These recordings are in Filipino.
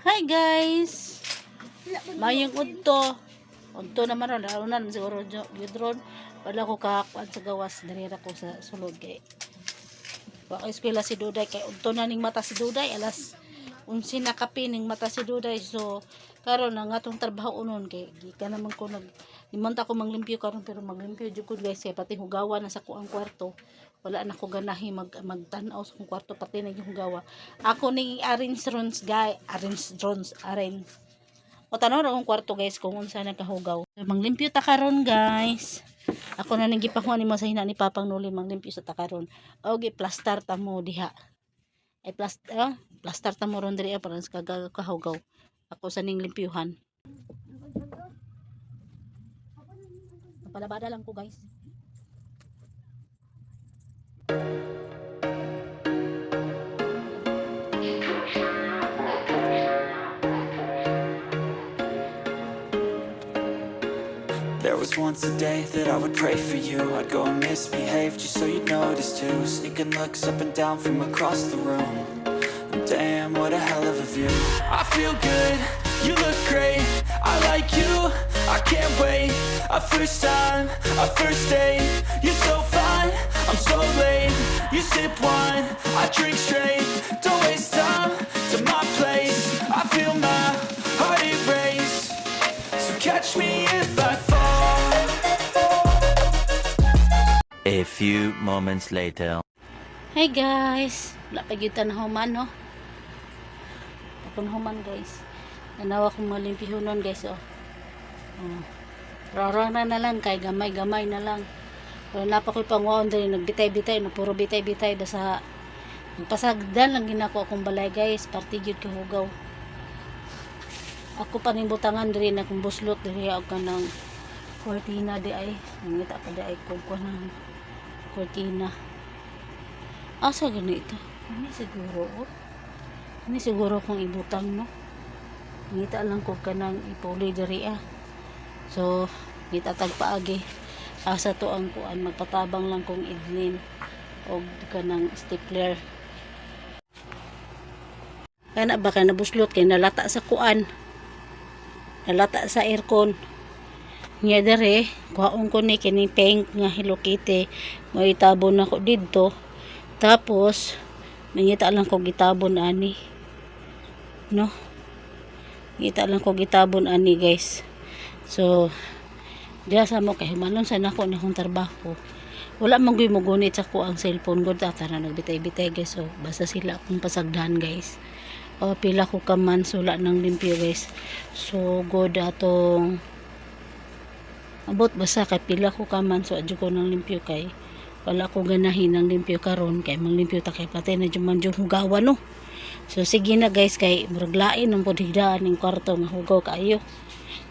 Hi guys! Mayong udto. Udto naman ron. Arunan siguro yun ron. Wala ko kakakuan sa gawas. Narira ko sa sulod kay. Baka eskwela si Duday. Kay udto na ning mata si Duday. Alas 11 na kape ning mata si Duday. So, karon na nga itong trabaho unon. Kay gika naman ko nimanta ko manglimpyo karon pero maglimpyo jud ko guys. Kay pati hugawa na sa kuang kwarto. Wala na ko ganahi magtanaw sa kong kwarto pati na yung hugawa. Ako ni arrange rons guys, arrange. O tanaw ra akong kwarto guys kung unsa nagkahugaw. Manglimpyo ta karon guys. Ako na ning gipakuha nimo sa hina ni Papang Nuli manglimpyo sa ta karon. O gi plaster ta mo diha. Ay plaster ta mo ron diri para sa kahugaw. Ako sa ning limpyuhan. Palabada lang ko guys. There was once a day that I would pray for you. I'd go and misbehave just so you'd notice too. Sneaking looks up and down from across the room. Damn, what a hell of a view. I feel good, you look great. I like you, I can't wait. A first time, a first date. You're so fine, I'm so late. You sip wine, I drink straight. Don't waste time to my place. I feel my heart erase. So catch me if I fall. A few moments later. Hey guys, wala pa gyud tanahuman no. Tanahuman guys. Nanawa kong malimpyunon guys oh. Rarang na lang kay gamay-gamay na lang. Pero napa ko'y panguon din nagbitay-bitay no puro bitay-bitay basta pasagdan lang ginako akong balay guys, party gyud kahugaw. Ako pa ning butangan diri na kung buslot diri og kanang cortina di ay nangita pa di ay ko ng cortina. Asa ganito? Ini siguro kung ibutang no. Ngita lang ko kanang ipuli diri ah. So, ngita tag paagi. Asa to ang kuan magpatabang lang kong idlin og kanang stapler. Kana ba kay nabuslot kay nalata sa kuan. Nalata sa aircon. Nya dere, kuhaon ko ni kini pink nga Hello Kitty. Mo itabon ako didto. Tapos nangita lang ko gitabon ani. No? Ngita lang ko gitabon ani guys. So diya sa mo kay humanon sa nako na akong trabaho. Wala man gyud mo gunit sa ko ang cellphone ko data na nagbitay-bitay guys. So basta sila akong pasagdan guys. O pila ko ka man sula ng limpyo guys. So good atong abot basta kay pila ko ka man so adyo ko ng limpyo kay wala ko ganahin ng limpyo karon kay manglimpyo ta kay patay na jud man jud hugawan no. So sige na guys kay murag lain ang podhigdaan ning kwarto nga hugaw kaayo.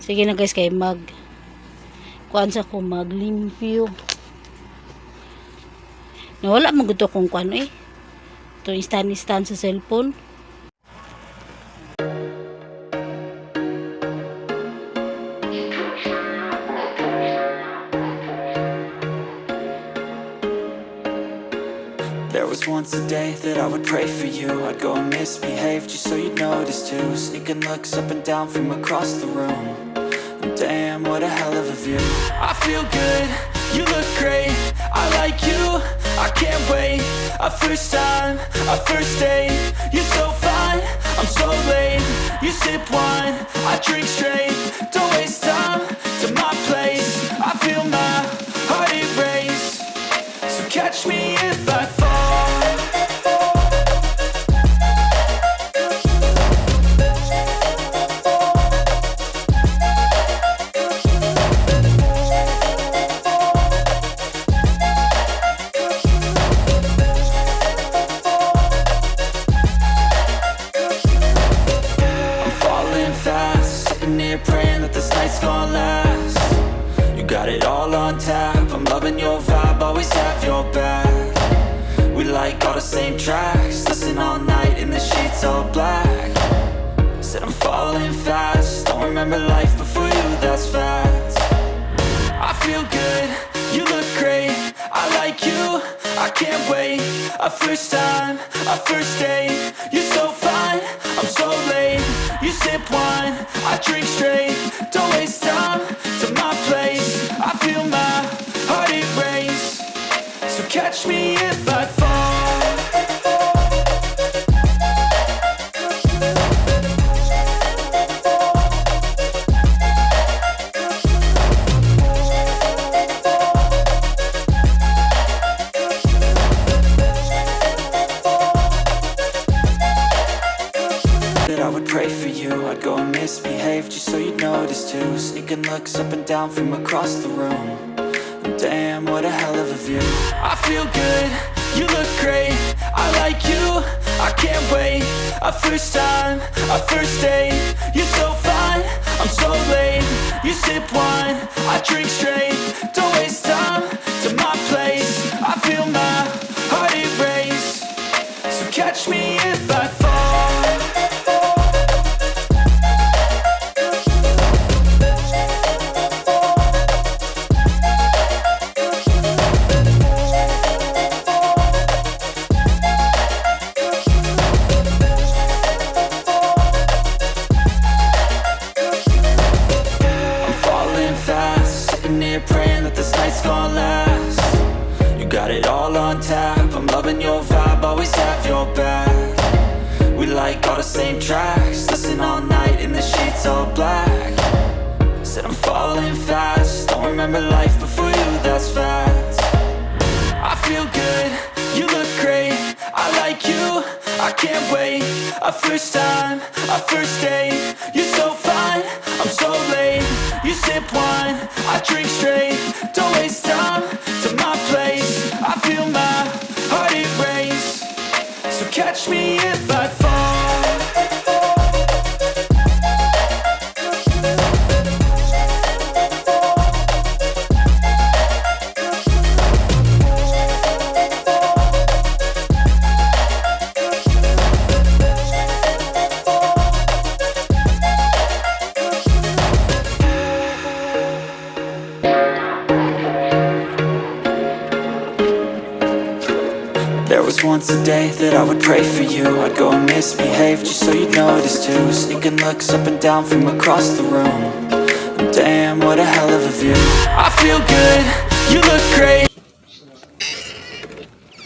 Sige na guys kay kuan sa ko maglimpyo. Nawala man gud kung kuan eh. To instant sa cellphone. There was once a day that I would pray for you. I'd go and misbehave just so you'd notice too. Sneaking looks up and down from across the room. Damn, what a hell of a view. I feel good, you look great. I like you, I can't wait. A first time, a first date. You're so fine, I'm so late. You sip wine, I drink straight. Don't waste time to my place. I feel my heart erase. So catch me if I fall. Praying that this night's gonna last. You got it all on tap. I'm loving your vibe, always have your back. We like all the same tracks. Listen all night in the sheets all black. Said I'm falling fast. Don't remember life before you, that's facts. I feel good, you look great. I like you, I can't wait. A first time, a first date. You're so fine, I'm so late. wine, I drink straight. Don't waste time to my place. I feel my heart it race. So catch me if I fall. That I would pray for you, I'd go and misbehave just so you'd notice too. Sneaking looks up and down from across the room. And damn, what a hell of a view. I feel good, you look great, I like you, I can't wait. A first time, a first date, you're so fine, I'm so late. You sip wine, I drink straight. Don't waste time to my place. I feel my heart it race. So catch me if I fall. Praying that this night's gonna last. You got it all on tap, I'm loving your vibe, always have your back. We like all the same tracks, listen all night in the sheets all black. Said I'm falling fast, don't remember life before you, that's fact. I feel good, you look great, I like you, I can't wait. A first time, a first date, you're so fine, I'm so late. You sip wine, I drink straight. Don't waste time to my place. I feel my heart it race. So catch me if I fall. There was once a day that I would pray for you. I'd go and misbehave just so you'd notice too. Sneaking looks up and down from across the room. And damn, what a hell of a view. I feel good, you look great.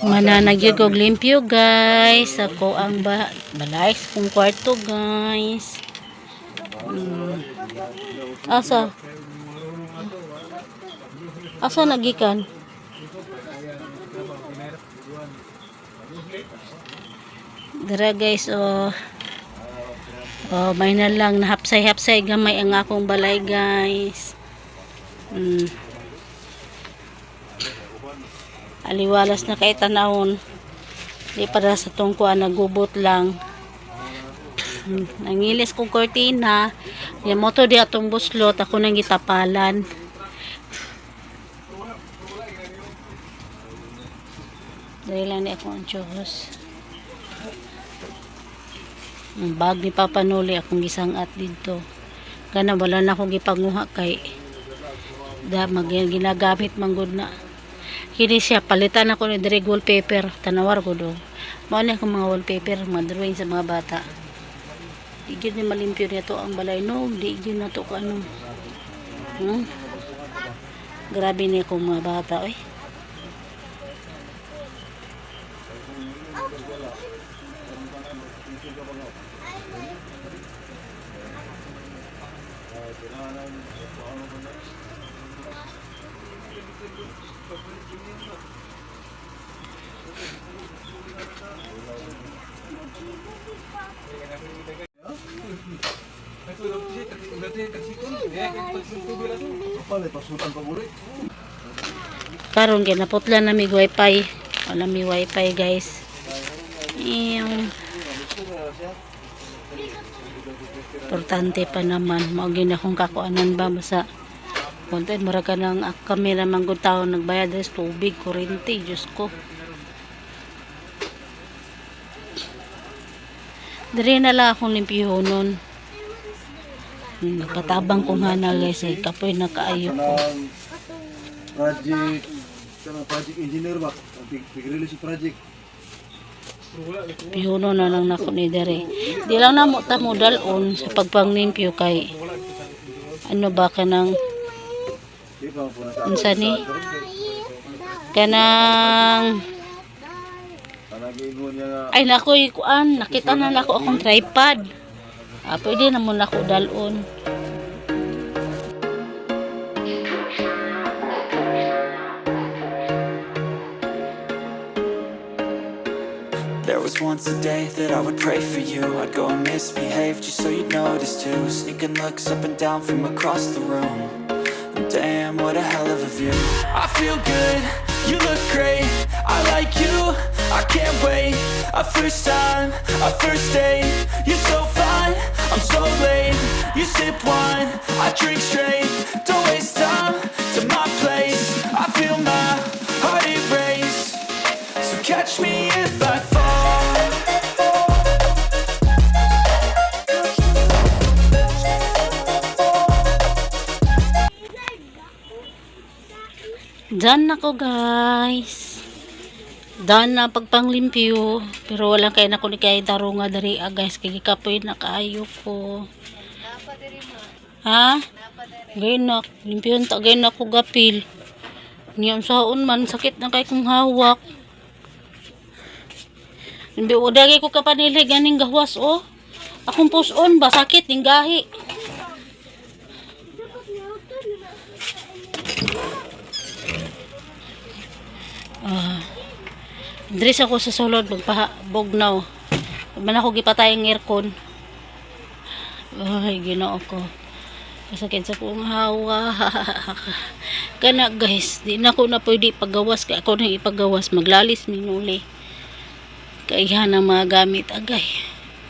Mananagyog og limpyo guys. Ako ang balay sa kong kwarto guys. Asa? Asa nagikan? Dara guys, may na lang nahapsay-hapsay gamay ang akong balay guys. Aliwalas na kay tanawon. Di para sa tungkuan nagubot lang. Nangilis kong kortina. Yung moto di atong buslot, ako nang gitapalan. Dahil lang ni akong ansyos. Ang bag ni Papa Noli akong gisangat dito. Kana wala na akong gipanguha kay ginagamit manggod na. Kini siya palitan ako ni dire wallpaper, tanawar ko do. Mao ni akong mga wallpaper, mga drawing sa mga bata. Di gyud ni malimpyo nito ang balay no, di gyud na to ano. Grabe ni akong mga bata oy. Karon ginaputlan na mi wifi. Wala mi wifi guys. Importante pa naman. Maugin akong kakuanan ba sa content. Mura ka ng kamera manggod tao nagbayad des tubig, kurente. Diyos ko. Dari na lang akong limpyo nun. Nagpatabang ko nga na guys eh. Kapoy na kaayo ko. Project engineer ba? Pig-release project. Pihuno na lang nako ni dere. Di lang na mo ta mo dalon sa pagpanglimpyo kay ano ba kanang unsa ni kanang ay nakoy kuan nakita na nako akong tripod. Pwede na mo nako dalon. There was once a day that I would pray for you. I'd go and misbehave just so you'd notice too. Sneaking looks up and down from across the room. And damn, what a hell of a view. I feel good, you look great. I like you, I can't wait. A first time, a first date. You're so fine, I'm so late. You sip wine, I drink straight. Don't waste time to my place. I feel my heart erase. So catch me if I fall. Done na ko guys. Done na pagpanglimpyo. Pero walang kaya na ko ni kaya daro nga dari guys. Kaya kapoy na kaayo ko. Ha? Gainak. Limpyon ta gainak ko gapil. Niyam saon man. Sakit na kay kong hawak. Udagay ko kapanilig ganing gawas oh. Akong puson ba sakit ning gahi. Dress ako sa sulod magpabognaw. Man ako gipatay ang aircon. Ay, Ginoo ko. Masakit sa kong hawa. Kana guys, di na ko na pwede pagawas kay ako nang ipagawas maglalis minuli. Kaya na mga gamit agay.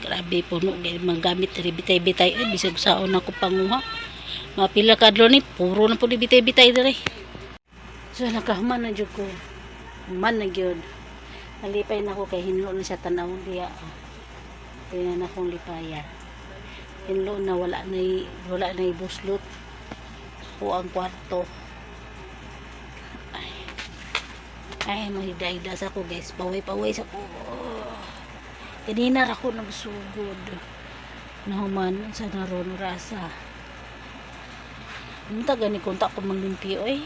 Grabe puno gay mga gamit bitay-bitay bisag saon ako panguha. Mapila kadlo ni puro na pud bitay-bitay dere. So nakahuman na jud ko. Man na gyud. Nalipay na ako kay hinlo na siya tanaw diya. Tingnan akong lipayan. Hinlo na wala na buslot. O ang kwarto. Ay mahida-hida sa ko guys. Paway-paway sa ko. Kanina ra ko nagsugod. Nahuman sa naron rasa. Munta gani kontak ko manglimpyo eh.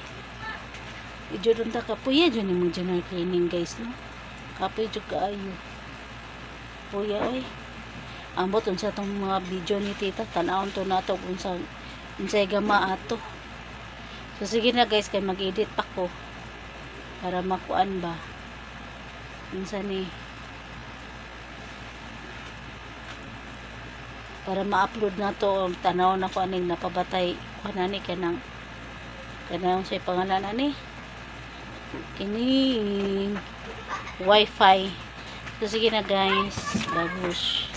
Ijo dun ta kapuya dyan yung mga general cleaning guys no. Kapoy jud kaayo. Puya oy. Ambot unsa tong mga video ni tita tan-awon to nato unsay gama ato. So sige na guys kay mag-edit pa ko para makuan ba. Unsa ni para ma-upload na to tanaw na ko aning napabatay kanani kanang say pangalan ani kini wifi. So sige na guys, bagus.